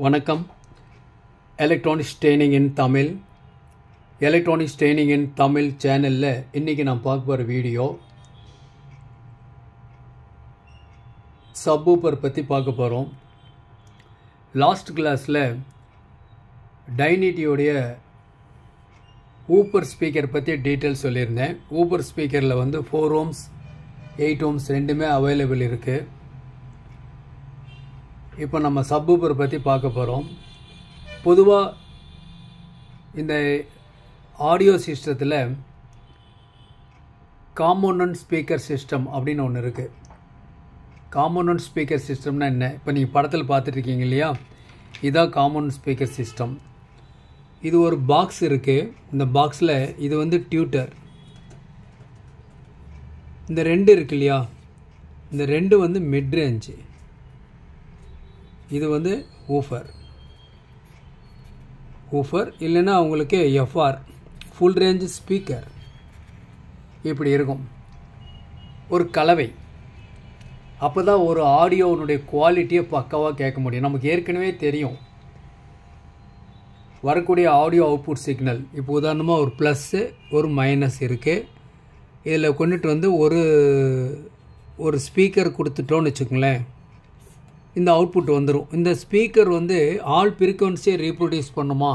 வணக்கம். Electronics training இன் தமிழ் சேனலில் இன்றைக்கி நான் பார்க்க போகிற வீடியோ சப்வூஃபர் பற்றி பார்க்க போகிறோம். லாஸ்ட் கிளாஸில் டைனிட்டியோடைய ஊப்பர் ஸ்பீக்கர் பற்றி டீட்டெயில் சொல்லியிருந்தேன். ஊப்பர் ஸ்பீக்கரில் 4 ohms 8 ohms ரெண்டுமே அவைலபிள் இருக்குது. இப்போ நம்ம சப்வூஃபர் பற்றி பார்க்க போகிறோம். பொதுவாக இந்த ஆடியோ சிஸ்டத்தில் காம்போனன்ட் ஸ்பீக்கர் சிஸ்டம் அப்படின்னு ஒன்று இருக்குது. காம்போனன்ட் ஸ்பீக்கர் சிஸ்டம்னா என்ன? இப்போ நீங்கள் படத்தில் பார்த்துட்ருக்கீங்க இல்லையா, இதுதான் காம்போனன்ட் ஸ்பீக்கர் சிஸ்டம். இது ஒரு பாக்ஸ் இருக்குது. இந்த பாக்ஸில் இது டியூட்டர். இந்த ரெண்டு இருக்கு இல்லையா, இந்த ரெண்டு மிட் ரேஞ்சு. இது ஊஃபர் இல்லைன்னா உங்களுக்கு எஃப்ஆர் ஃபுல் ரேஞ்ச் ஸ்பீக்கர் இப்படி இருக்கும். ஒரு கலவை. அப்போ தான் ஒரு ஆடியோனுடைய குவாலிட்டியை பக்காவாக கேட்க முடியும். நமக்கு ஏற்கனவே தெரியும் வரக்கூடிய ஆடியோ அவுட்புட் சிக்னல். இப்போ உதாரணமாக ஒரு ப்ளஸ்ஸு ஒரு மைனஸ் இருக்குது. இதில் கொண்டுட்டு ஒரு ஸ்பீக்கர் கொடுத்துட்டோன்னு வச்சுக்கோங்களேன், இந்த அவுட்புட் வந்துடும். இந்த ஸ்பீக்கர் ஆல் ஃப்ரீக்வன்சியை ரீப்ரொடியூஸ் பண்ணுமா,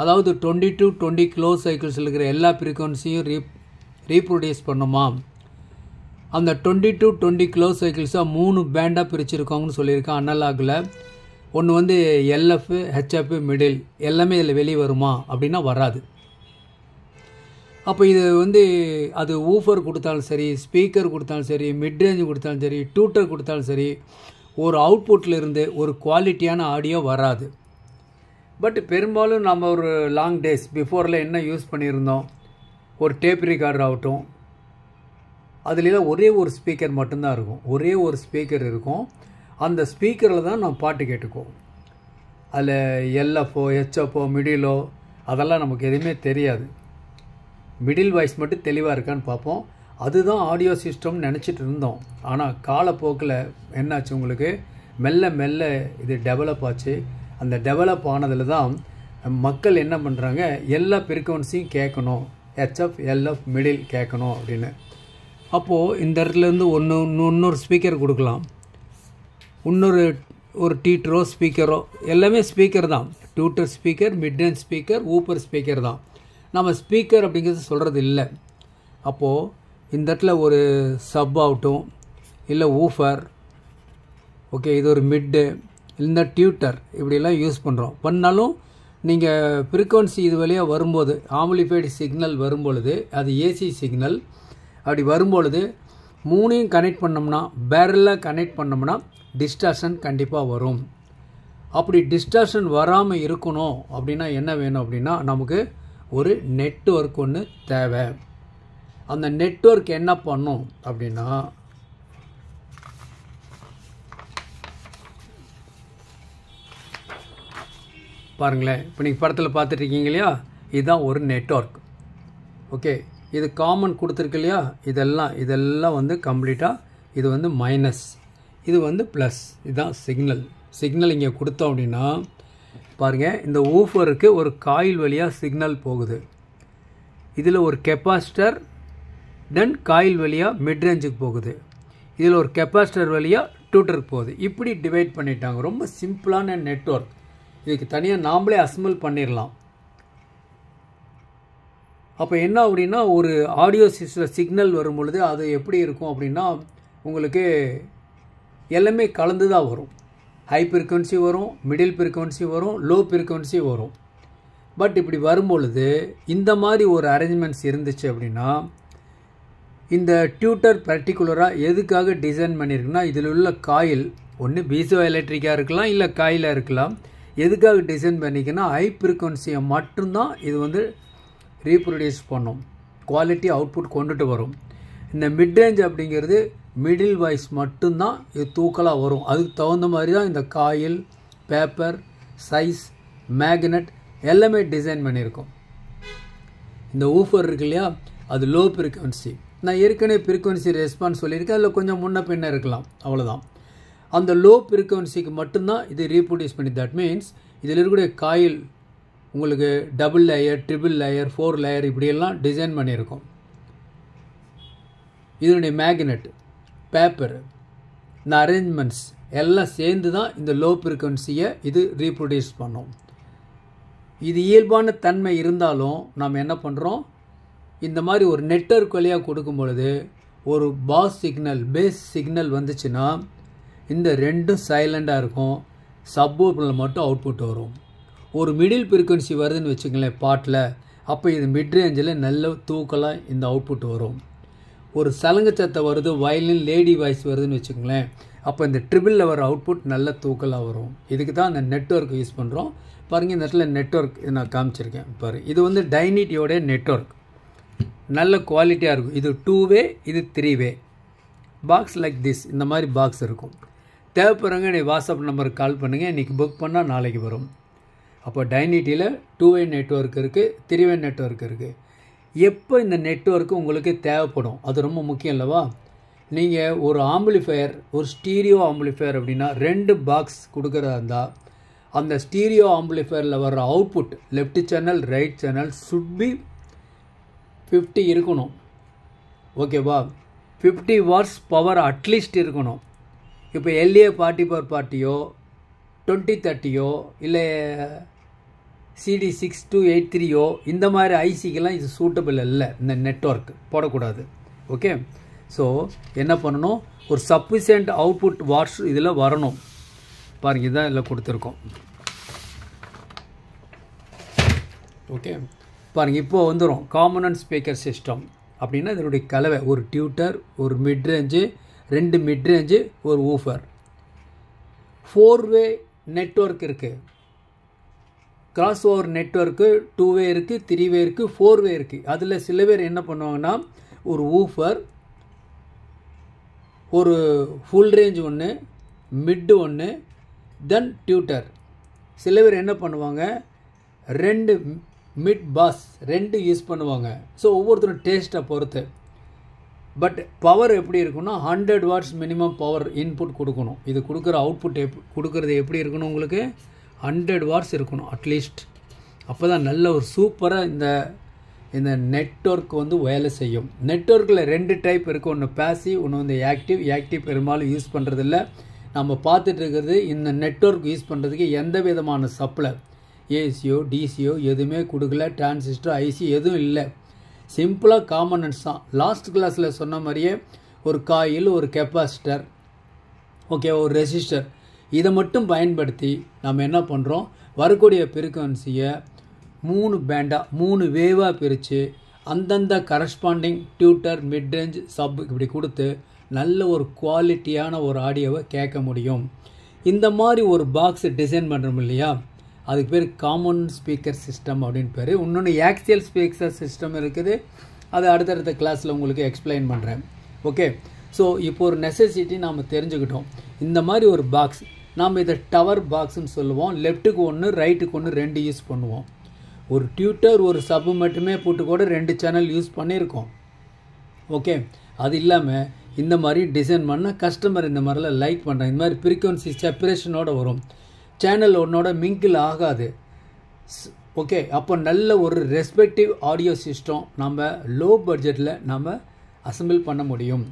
அதாவது 20 to 20 கிலோ சைக்கிள்ஸில் இருக்கிற எல்லா ஃப்ரீக்வன்சியும் ரீப்ரொடியூஸ் பண்ணுமா? அந்த 20 to 20 கிலோ சைக்கிள்ஸாக 3 பேண்டாக பிரிச்சுருக்காங்கன்னு சொல்லியிருக்கேன் அனலாகில். ஒன்று எல்எஃப், ஹெச்எஃப், மிடில் எல்லாமே இதில் வெளியே வருமா அப்படின்னா வராது. அப்போ இது அது ஊஃபர் கொடுத்தாலும் சரி, ஸ்பீக்கர் கொடுத்தாலும் சரி, மிட் ரேஞ்சு கொடுத்தாலும் சரி, டியூட்டர் கொடுத்தாலும் சரி, ஒரு அவுட்புட்டில் இருந்து ஒரு குவாலிட்டியான ஆடியோ வராது. பட் பெரும்பாலும் நம்ம ஒரு லாங் டேஸ் பிஃபோரில் என்ன யூஸ் பண்ணியிருந்தோம், ஒரு டேப் ரெக்கார்டர் ஆகட்டும், அதுலாம் ஒரே ஒரு ஸ்பீக்கர் மட்டும்தான் இருக்கும். ஒரே ஒரு ஸ்பீக்கர் இருக்கும். அந்த ஸ்பீக்கரில் தான் நம்ம பாட்டு கேட்டுக்குவோம். அதில் எல்எஃப்ஓ, ஹெச்எஃப்ஓ, மிடிலோ அதெல்லாம் நமக்கு எதுவுமே தெரியாது. மிடில் வாய்ஸ் மட்டும் தெளிவாக இருக்கான்னு பார்ப்போம். அதுதான் ஆடியோ சிஸ்டம்னு நினச்சிட்டு இருந்தோம். ஆனால் காலப்போக்கில் என்னாச்சு, உங்களுக்கு மெல்ல மெல்ல இது டெவலப் ஆச்சு. அந்த டெவலப் ஆனதில் தான் மக்கள் என்ன பண்ணுறாங்க, எல்லா ஃப்ரீக்வன்சியும் கேட்கணும், ஹெச்எஃப், எல்எஃப், மிடில் கேட்கணும் அப்படின்னு. அப்போது இந்த இடத்துலேருந்து இன்னொரு ஸ்பீக்கர் கொடுக்கலாம், ஒரு டீட்டரோ ஸ்பீக்கரோ எல்லாமே ஸ்பீக்கர் தான். Tweeter speaker, mid range speaker, woofer speaker தான். நம்ம ஸ்பீக்கர் அப்படிங்கிறது சொல்கிறது இல்லை. அப்போது இந்த இடத்துல ஒரு சப் ஆகட்டும், இல்லை ஊஃபர், ஓகே, இது ஒரு மிட்டு, இந்த டியூட்டர் இப்படிலாம் யூஸ் பண்ணாலும் நீங்கள் ஃப்ரீக்வன்சி இது வழியாக வரும்போது, ஆம்பிளிஃபைடு சிக்னல் வரும்பொழுது, அது ஏசி சிக்னல், அப்படி வரும்பொழுது மூணையும் கனெக்ட் பண்ணோம்னா, பேரலாக கனெக்ட் பண்ணோம்னா டிஸ்டார்ஷன் கண்டிப்பாக வரும். அப்படி டிஸ்டார்ஷன் வராமல் இருக்கணும் அப்படின்னா என்ன வேணும் அப்படின்னா, நமக்கு ஒரு நெட்வொர்க் ஒன்று தேவை. அந்த நெட்வொர்க் என்ன பண்ணும் அப்படின்னா, பாருங்களேன், இப்போ நீங்கள் படத்தில் பார்த்துட்ருக்கீங்க இல்லையா, இதுதான் ஒரு நெட்வொர்க். ஓகே, இது காமன் கொடுத்துருக்கு இல்லையா, இதெல்லாம் கம்ப்ளீட்டாக இது மைனஸ், இது ப்ளஸ். இதுதான் சிக்னல் இங்கே கொடுத்தோம் அப்படின்னா பாருங்கள், இந்த ஊஃபருக்கு ஒரு காயில் வழியாக சிக்னல் போகுது. இதில் ஒரு கெப்பாசிட்டர், தென் காயில் வழியாக மிட் ரேஞ்சுக்கு போகுது. இதில் ஒரு கெப்பாசிட்டர் வழியாக டியூட்டருக்கு போகுது. இப்படி டிவைட் பண்ணிட்டாங்க. ரொம்ப சிம்பிளான நெட்வொர்க். இதுக்கு தனியாக நாம்ளே அசம்பிள் பண்ணிடலாம். அப்போ என்ன அப்படின்னா, ஒரு ஆடியோ சிக்னல் வரும் பொழுது அது எப்படி இருக்கும் அப்படின்னா, உங்களுக்கு எல்லாமே கலந்து தான் வரும். ஹை ஃப்ரீக்வன்சி வரும், மிடில் ஃப்ரீக்வன்சி வரும், லோ ஃப்ரீக்வன்சி வரும். பட் இப்படி வரும்பொழுது இந்த மாதிரி ஒரு அரேஞ்ச்மெண்ட்ஸ் இருந்துச்சு அப்படின்னா, இந்த டியூட்டர் பர்டிகுலராக எதுக்காக டிசைன் பண்ணியிருக்குன்னா, இதில் உள்ள காயில் ஒன்று பீசோ எலக்ட்ரிக்காக இருக்கலாம், இல்லை காயிலாக இருக்கலாம். எதுக்காக டிசைன் பண்ணிக்கன்னா, ஹை ஃப்ரீக்வன்சியை மட்டும்தான் இது ரீப்ரொடியூஸ் பண்ணும், குவாலிட்டி அவுட்புட் கொண்டுட்டு வரும். இந்த மிட் ரேஞ்ச் அப்படிங்கிறது மிடில் வாய்ஸ் மட்டும்தான் இது தூக்கலாக வரும். அதுக்கு தகுந்த மாதிரி தான் இந்த காயில், பேப்பர், சைஸ், மேக்னெட் எல்லாமே டிசைன் பண்ணியிருக்கோம். இந்த ஊஃபர் இருக்கு இல்லையா, அது லோ ஃப்ரீக்வன்சி. நான் ஏற்கனவே ஃப்ரீக்வன்சி ரெஸ்பான்ஸ் சொல்லியிருக்கேன். அதில் கொஞ்சம் முன்ன பின்ன இருக்கலாம், அவ்வளோதான். அந்த லோ ஃப்ரீக்வன்சிக்கு மட்டும்தான் இது ரீப்ரொடியூஸ் பண்ணி. தட் மீன்ஸ் இதில் இருக்கக்கூடிய காயில் உங்களுக்கு double layer, triple layer, 4 layer இப்படியெல்லாம் டிசைன் பண்ணியிருக்கோம். இதனுடைய மேக்னெட், பேப்பர், இந்த அரேஞ்ச்மெண்ட்ஸ் எல்லாம் சேர்ந்து தான் இந்த லோ ஃப்ரீக்வன்சியை இது ரீப்ரொடியூஸ் பண்ணோம். இது இயல்பான தன்மை இருந்தாலும் நாம் என்ன பண்ணுறோம், இந்த மாதிரி ஒரு நெட்வொர்க் வழியாக கொடுக்கும் பொழுது ஒரு பாஸ் சிக்னல், பேஸ் சிக்னல் வந்துச்சுன்னா இந்த ரெண்டும் சைலண்டாக இருக்கும். சப்வூஃபரில் மட்டும் அவுட்புட் வரும். ஒரு மிடில் ஃப்ரீக்வன்சி வருதுன்னு வச்சுங்களேன் பாட்டில், அப்போ இது மிட் ரேஞ்சில் நல்ல தூக்கலாக இந்த அவுட்புட் வரும். ஒரு சலங்கச்சத்தை வருது, வயலின், லேடி வாய்ஸ் வருதுன்னு வச்சுக்கோங்களேன், அப்போ இந்த ட்ரிபிளில் வர அவுட்புட் நல்ல தூக்கலாக வரும். இதுக்கு தான் அந்த நெட்வொர்க் யூஸ் பண்ணுறோம். பாருங்கள், இந்த இடத்துல நெட்வொர்க் நான் காமிச்சிருக்கேன் பாரு. இது வந்து டைனிட்டியோடைய நெட்வொர்க், நல்ல குவாலிட்டியாக இருக்கும். இது 2 வே, இது 3 வே பாக்ஸ். லைக் திஸ் இந்த மாதிரி பாக்ஸ் இருக்கும். தேவைப்படுறவங்க என்னை வாட்ஸ்அப் நம்பருக்கு கால் பண்ணுங்கள். இன்றைக்கி புக் பண்ணால் நாளைக்கு வரும். அப்போ டைனிட்டியில் 2 வே நெட்வொர்க் இருக்குது, 3 வே நெட்வொர்க் இருக்குது. எப்போ இந்த நெட்வொர்க்கு உங்களுக்கு தேவைப்படும் அது ரொம்ப முக்கியம் இல்லவா? நீங்கள் ஒரு ஆம்பிளிஃபையர், ஒரு ஸ்டீரியோ ஆம்பிளிஃபையர் அப்படின்னா 2 பாக்ஸ் கொடுக்குறதா இருந்தால் அந்த ஸ்டீரியோ ஆம்பிளிஃபையரில் வர்ற output left channel, right channel should be 50 இருக்கணும். ஓகேவா? 50 வாட்ஸ் பவர் அட்லீஸ்ட் இருக்கணும். இப்போ எல்ஏ 40x40யோ 2030யோ இல்லை CD6283யோ இந்த மாதிரி ஐசிக்கெல்லாம் இது சூட்டபிள் இல்லை. இந்த நெட்வொர்க் போடக்கூடாது. ஓகே, ஸோ என்ன பண்ணணும், ஒரு சஃபிஷியன்ட் அவுட்புட் வாட்ஸ் இதில் வரணும். பாருங்கள், இதுதான் இதில் கொடுத்துருக்கோம். ஓகே, பாருங்கள், இப்போ வந்துடும் காம்பனன்ட் ஸ்பீக்கர் சிஸ்டம் அப்படின்னா இதனுடைய கலவை. ஒரு டியூட்டர், ஒரு மிட்ரேஞ்சு, 2 மிட்ரேஞ்சு, ஒரு ஊஃபர். 4 வே நெட்வொர்க் இருக்குது. கிராஸ் ஓவர் நெட்வொர்க்கு 2 வே இருக்குது, 3 வே இருக்குது, 4 வே இருக்குது. அதில் சில பேர் என்ன பண்ணுவாங்கன்னா ஒரு ஊஃபர், ஒரு ஃபுல் ரேஞ்ச் ஒன்று, மிட்டு ஒன்று, தென் டியூட்டர். சில பேர் என்ன பண்ணுவாங்க 2 மிட் பாஸ் 2 யூஸ் பண்ணுவாங்க. ஸோ ஒவ்வொருத்தரும் டேஸ்ட்டை பொறுத்து. பட் பவர் எப்படி இருக்குன்னா 100 வாட்ஸ் மினிமம் பவர் இன்புட் கொடுக்கணும். இது கொடுக்குற அவுட்புட் கொடுக்குறது எப்படி இருக்கணும், உங்களுக்கு 100 வாட்ஸ் இருக்கணும் அட்லீஸ்ட். அப்போ தான் நல்ல ஒரு சூப்பராக இந்த நெட்வொர்க் வந்து வேலை செய்யும். நெட்வொர்க்கில் 2 டைப் இருக்குது. ஒன்று பேசிவ், ஒன்று வந்து ஆக்டிவ். ஆக்டிவ் பெரும்பாலும் யூஸ் பண்ணுறதில்ல. நம்ம பார்த்துட்டு இருக்கிறது இந்த நெட்வொர்க் யூஸ் பண்ணுறதுக்கு எந்த விதமான சப்ளை, ஏசியோ டிசியோ எதுவுமே கொடுக்கல. டிரான்சிஸ்டர், ஐசி எதுவும் இல்லை. சிம்பிளாக காம்பனன்ட்ஸ் தான். லாஸ்ட் கிளாஸில் சொன்ன மாதிரியே ஒரு காயில், ஒரு கெப்பாசிட்டர், ஓகே, ஒரு ரெசிஸ்டர், இதை மட்டும் பயன்படுத்தி நம்ம என்ன பண்ணுறோம், வரக்கூடிய ஃப்ரீக்வன்சியை 3 பேண்டாக 3 வேவாக பிரித்து அந்தந்த கரஸ்பாண்டிங் டியூட்டர், மிட்ரேஞ்ச், சப் இப்படி கொடுத்து நல்ல ஒரு குவாலிட்டியான ஒரு ஆடியோவை கேட்க முடியும். இந்த மாதிரி ஒரு பாக்ஸ் டிசைன் பண்ணுறோம் இல்லையா, அதுக்கு பேர் காமன் ஸ்பீக்கர் சிஸ்டம் அப்படின்னு பேர். இன்னொன்று ஆக்சியல் ஸ்பீக்கர் சிஸ்டம் இருக்குது. அது அடுத்தடுத்த கிளாஸில் உங்களுக்கு எக்ஸ்பிளைன் பண்ணுறேன். ஓகே, ஸோ இப்போ ஒரு நெசசிட்டி நாம் தெரிஞ்சுக்கிட்டோம். இந்த மாதிரி ஒரு பாக்ஸ் நாம் இதை டவர் பாக்ஸ்ன்னு சொல்லுவோம். லெஃப்ட்டுக்கு 1, ரைட்டுக்கு 1, 2 யூஸ் பண்ணுவோம். ஒரு டியூட்டர், ஒரு சப்பு மட்டுமே போட்டு கூட 2 சேனல் யூஸ் பண்ணியிருக்கோம். ஓகே, அது இல்லாமல் இந்த மாதிரி டிசைன் பண்ணால் கஸ்டமர் இந்த மாதிரிலாம் லைக் பண்ணுறாங்க. இந்த மாதிரி ஃப்ரீக்வன்சி செப்பரேஷனோடு வரும். சேனல் ஒன்னோட மிங்கிள் ஆகாது. ஓகே, அப்போ நல்ல ஒரு ரெஸ்பெக்டிவ் ஆடியோ சிஸ்டம் நம்ம லோ பட்ஜெட்டில் நம்ம அசம்பிள் பண்ண முடியும்.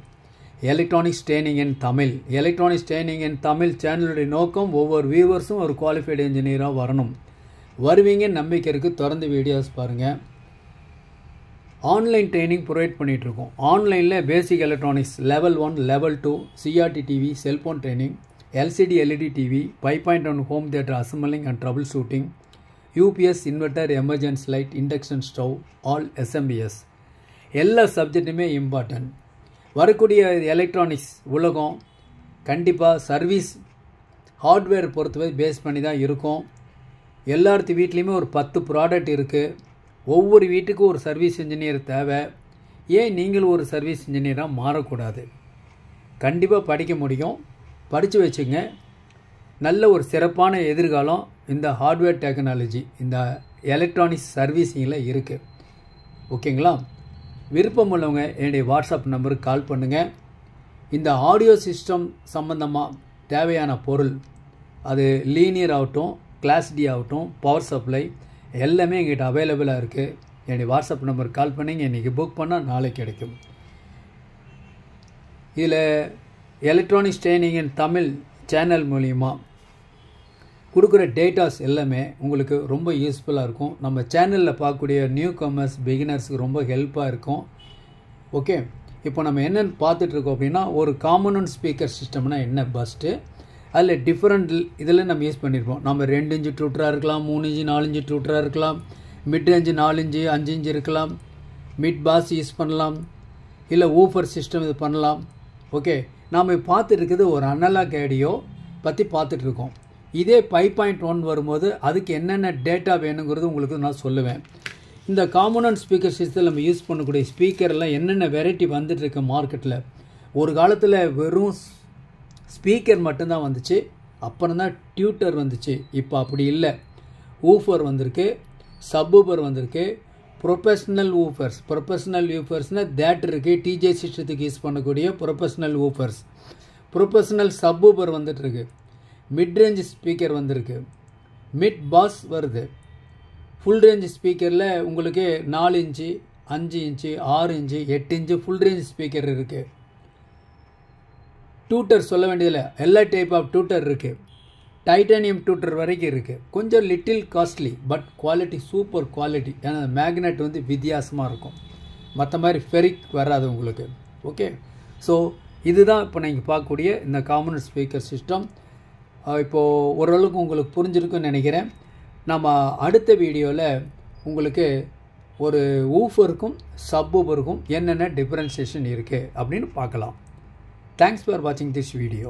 எலக்ட்ரானிக்ஸ் ட்ரைனிங் இன் தமிழ். எலக்ட்ரானிக்ஸ் ட்ரைனிங் இன் தமிழ் சேனலுடைய நோக்கம் ஒவ்வொரு வியூவர்ஸும் ஒரு குவாலிஃபைடு இன்ஜினியராக வரணும். வருவீங்க நம்பிக்கை இருக்குது. தொடர்ந்து வீடியோஸ் பாருங்கள். ஆன்லைன் ட்ரைனிங் ப்ரொவைட் பண்ணிகிட்ருக்கோம். ஆன்லைனில் basic electronics level 1, level 2, CRT TV, cellphone training, LCD LED TV, 5.1 home theater assembling and troubleshooting, UPS inverter, emergency light, induction stove, all SMBS. எல்லா சப்ஜெக்ட்டுமே இம்பார்ட்டன்ட். வரக்கூடிய எலக்ட்ரானிக்ஸ் உலகம் கண்டிப்பாக சர்வீஸ் ஹார்ட்வேர் பொறுத்தவரை base பண்ணி தான் இருக்கும். எல்லாத்து வீட்லேயுமே ஒரு 10 ப்ராடக்ட் இருக்குது. ஒவ்வொரு வீட்டுக்கும் ஒரு சர்வீஸ் இன்ஜினியர் தேவை. ஏன் நீங்கள் ஒரு சர்வீஸ் இன்ஜினியராக மாறக்கூடாது? கண்டிப்பாக படிக்க முடியும். படித்து வச்சுங்க. நல்ல ஒரு சிறப்பான எதிர்காலம் இந்த ஹார்ட்வேர் டெக்னாலஜி, இந்த எலக்ட்ரானிக்ஸ் சர்வீஸிங்கில் இருக்குது. ஓகேங்களா? விருப்பம் உள்ளவங்க என்னுடைய வாட்ஸ்அப் நம்பருக்கு கால் பண்ணுங்கள். இந்த ஆடியோ சிஸ்டம் சம்மந்தமாக தேவையான பொருள், அது லீனியர் ஆகட்டும், கிளாஸ் டி ஆகட்டும், பவர் சப்ளை எல்லாமே எங்கிட்ட அவைலபிளாக இருக்குது. என்னுடைய வாட்ஸ்அப் நம்பர் கால் பண்ணிங்க, இன்றைக்கி புக் பண்ணால் நாளைக்கு கிடைக்கும். இதில் எலக்ட்ரானிக்ஸ் ட்ரைனிங் இன் தமிழ் சேனல் மூலிமா கொடுக்குற டேட்டாஸ் எல்லாமே உங்களுக்கு ரொம்ப யூஸ்ஃபுல்லாக இருக்கும். நம்ம சேனலில் பார்க்கக்கூடிய நியூ கமர்ஸ் பிகினர்ஸுக்கு ரொம்ப ஹெல்ப்பாக இருக்கும். ஓகே, இப்போ நம்ம என்னென்னு பார்த்துட்ருக்கோம் அப்படின்னா, ஒரு காமன் ஸ்பீக்கர் சிஸ்டம்னா என்ன ஃபஸ்ட்டு, அதில் டிஃப்ரெண்ட் இதில் நம்ம யூஸ் பண்ணியிருப்போம். நம்ம 2 இன்ச்சு ட்ரூட்டராக இருக்கலாம், 3 இன்ச்சு 4 இன்ச்சு ட்ரூட்டராக இருக்கலாம், மிட் ரேஞ்சு 4 இன்ச்சு 5 இன்ச்சு இருக்கலாம், மிட் பாஸ் யூஸ் பண்ணலாம், இல்லை ஊஃபர் சிஸ்டம் இது பண்ணலாம். ஓகே, நாம் பார்த்துட்டு இருக்கிறது ஒரு அனலாக் ஆடியோ பற்றி பார்த்துட்ருக்கோம். இதே 5.1 வரும்போது அதுக்கு என்னென்ன டேட்டா வேணுங்கிறது உங்களுக்கு நான் சொல்லுவேன். இந்த காமன் ஸ்பீக்கர் சிஸ்டத்தில் நம்ம யூஸ் பண்ணக்கூடிய ஸ்பீக்கர்லாம் என்னென்ன வெரைட்டி வந்துட்டுருக்கு மார்க்கெட்டில். ஒரு காலத்தில் வெறும் ஸ்பீக்கர் மட்டும்தான் வந்துச்சு, அப்புறம் தான் டியூட்டர் வந்துச்சு. இப்போ அப்படி இல்லை. ஊஃபர் வந்திருக்கு, சப்வூஃபர் வந்திருக்கு, ப்ரொஃபஷ்னல் ஊஃபர்ஸ்னால் தேட்டர் இருக்குது, டிஜே சிஸ்டத்துக்கு யூஸ் பண்ணக்கூடிய ப்ரொஃபஷ்னல் ஊஃபர்ஸ், ப்ரொஃபஷ்னல் சப்வூஃபர் வந்துட்டுருக்கு, மிட் ரேஞ்ச் ஸ்பீக்கர் வந்திருக்கு, மிட் பாஸ் வருது. ஃபுல் ரேஞ்ச் ஸ்பீக்கரில் உங்களுக்கு 4 inch 5 inch 6 inch 8 inch full range speaker இருக்குது. டியூட்டர் சொல்ல வேண்டியதில்லை, எல்லா டைப் ஆஃப் டியூட்டர் இருக்குது. டைட்டானியம் டியூட்டர் வரைக்கும் இருக்குது. கொஞ்சம் little costly, but quality super quality. ஏன்னா மேக்னெட் வந்து வித்தியாசமாக இருக்கும், மற்ற மாதிரி ஃபெரிக் வராது உங்களுக்கு. ஓகே, ஸோ இதுதான் இப்போ நீங்கள் பார்க்கக்கூடிய இந்த காமன் ஸ்பீக்கர் சிஸ்டம். இப்போது ஓரளவுக்கு உங்களுக்கு புரிஞ்சிருக்குன்னு நினைக்கிறேன். நம்ம அடுத்த வீடியோவில் உங்களுக்கு ஒரு ஊஃபருக்கும் சப்வூஃபருக்கும் என்னென்ன டிஃப்ரென்சியேஷன் இருக்குது அப்படின்னு பார்க்கலாம். Thanks for watching this video.